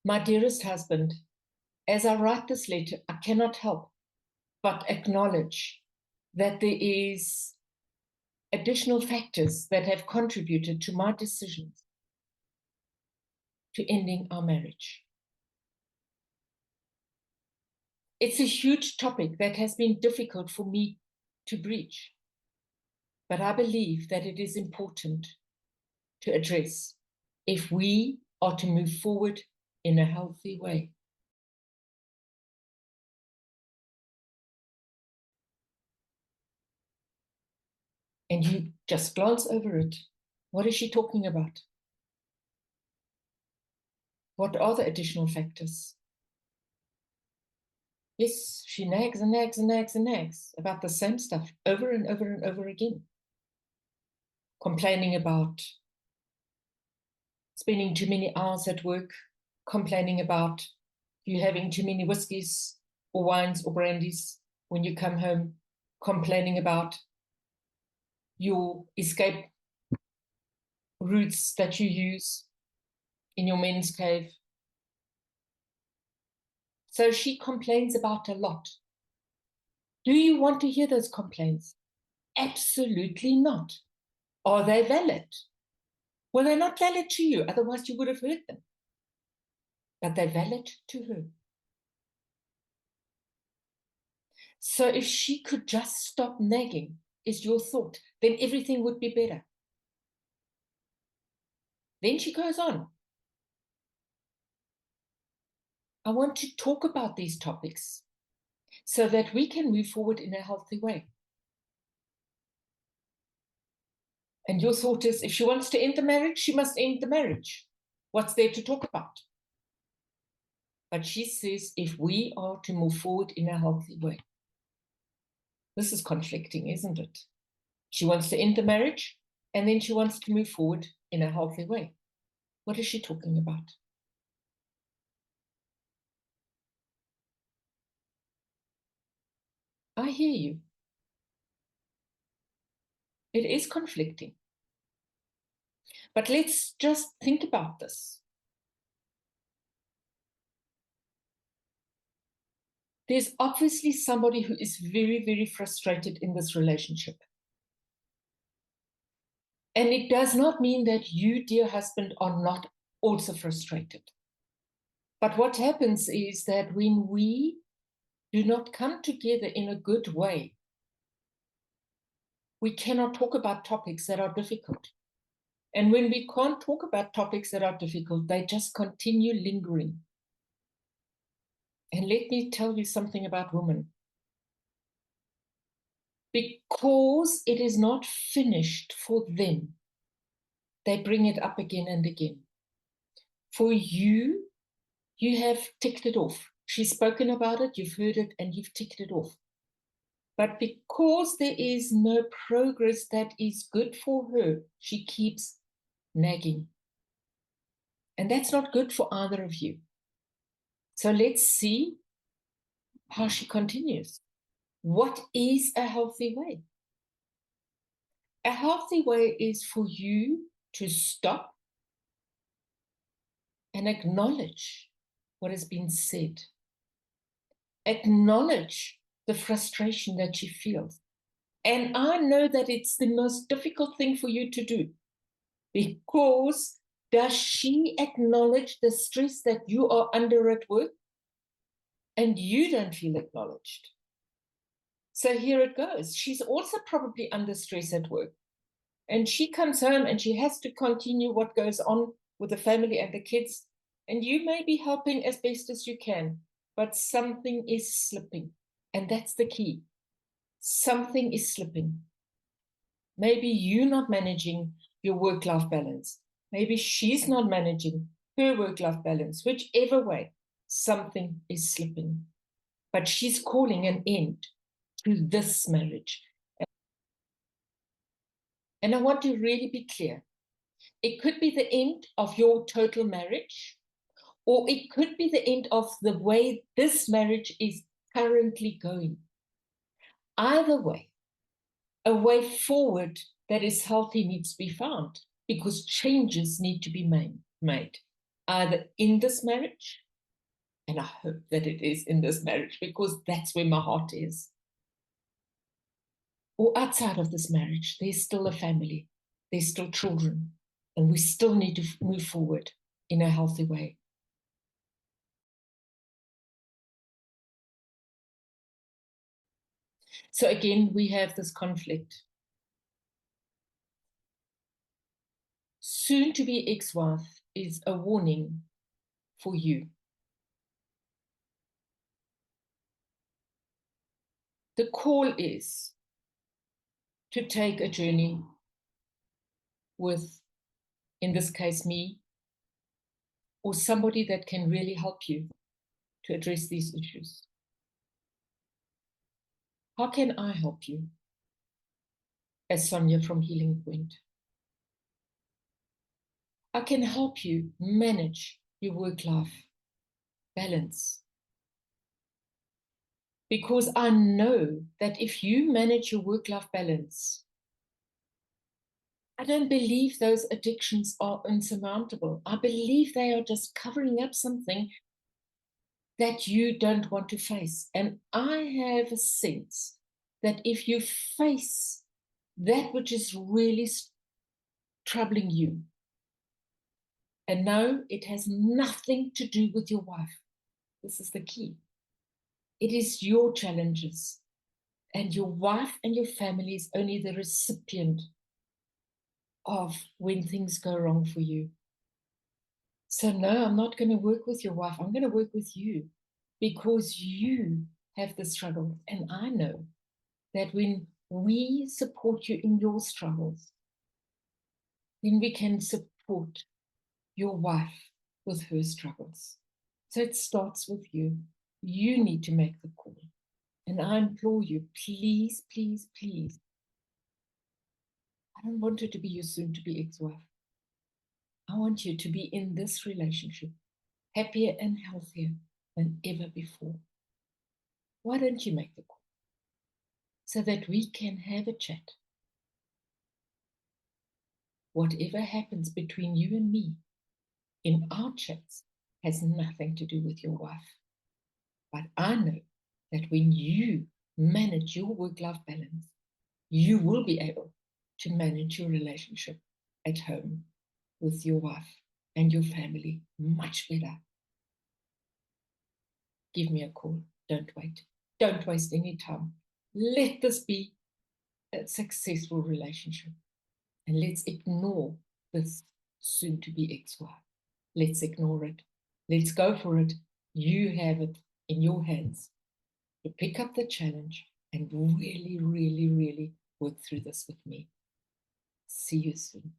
My dearest husband, as I write this letter, I cannot help but acknowledge that there is additional factors that have contributed to my decisions to ending our marriage. It's a huge topic that has been difficult for me to breach, but I believe that it is important to address if we are to move forward in a healthy way. And you just glance over it. What is she talking about? What are the additional factors? Yes, she nags and nags and nags and nags about the same stuff over and over and over again. Complaining about spending too many hours at work, complaining about you having too many whiskies or wines or brandies when you come home, complaining about your escape routes that you use in your men's cave. So she complains about a lot. Do you want to hear those complaints? Absolutely not. Are they valid? Well, they're not valid to you, otherwise you would have heard them. But they're valid to her. So if she could just stop nagging, is your thought, then everything would be better. Then she goes on. I want to talk about these topics so that we can move forward in a healthy way. And your thought is, if she wants to end the marriage, she must end the marriage. What's there to talk about? But she says, if we are to move forward in a healthy way. This is conflicting, isn't it? She wants to end the marriage, and then she wants to move forward in a healthy way. What is she talking about? I hear you. It is conflicting. But let's just think about this. There's obviously somebody who is very, very frustrated in this relationship. And it does not mean that you, dear husband, are not also frustrated. But what happens is that when we do not come together in a good way, we cannot talk about topics that are difficult. And when we can't talk about topics that are difficult, they just continue lingering. And let me tell you something about women. Because it is not finished for them, they bring it up again and again. For you, you have ticked it off. She's spoken about it, you've heard it, and you've ticked it off. But because there is no progress that is good for her, she keeps nagging. And that's not good for either of you. So let's see how she continues. What is a healthy way? A healthy way is for you to stop and acknowledge what has been said. Acknowledge the frustration that she feels. And I know that it's the most difficult thing for you to do, because does she acknowledge the stress that you are under at work? And you don't feel acknowledged. So here it goes. She's also probably under stress at work. And she comes home and she has to continue what goes on with the family and the kids. And you may be helping as best as you can, but something is slipping. And that's the key. Something is slipping. Maybe you're not managing your work-life balance. Maybe she's not managing her work-life balance. Whichever way, something is slipping. But she's calling an end to this marriage. And I want to really be clear. It could be the end of your total marriage, or it could be the end of the way this marriage is currently going. Either way, a way forward that is healthy needs to be found, because changes need to be made. either in this marriage, and I hope that it is in this marriage because that's where my heart is, or outside of this marriage. There's still a family, there's still children, and we still need to move forward in a healthy way. So again, we have this conflict. Soon to be ex-wife is a warning for you. The call is to take a journey with, in this case, me, or somebody that can really help you to address these issues. How can I help you as Sonja from Healingpoint? I can help you manage your work-life balance. Because I know that if you manage your work-life balance, I don't believe those addictions are insurmountable. I believe they are just covering up something that you don't want to face. And I have a sense that if you face that which is really troubling you, and no, it has nothing to do with your wife. This is the key. It is your challenges, and your wife and your family is only the recipient of when things go wrong for you. So no, I'm not going to work with your wife. I'm going to work with you because you have the struggle. And I know that when we support you in your struggles, then we can support your wife with her struggles. So it starts with you. You need to make the call. And I implore you, please, please, please. I don't want her to be your soon-to-be ex-wife. I want you to be in this relationship happier and healthier than ever before. Why don't you make the call so that we can have a chat? Whatever happens between you and me in our chats has nothing to do with your wife. But I know that when you manage your work-life balance, you will be able to manage your relationship at home with your wife and your family much better. Give me a call. Don't wait. Don't waste any time. Let this be a successful relationship. And let's ignore this soon-to-be ex-wife. Let's ignore it. Let's go for it. You have it in your hands to pick up the challenge and really, really, really work through this with me. See you soon.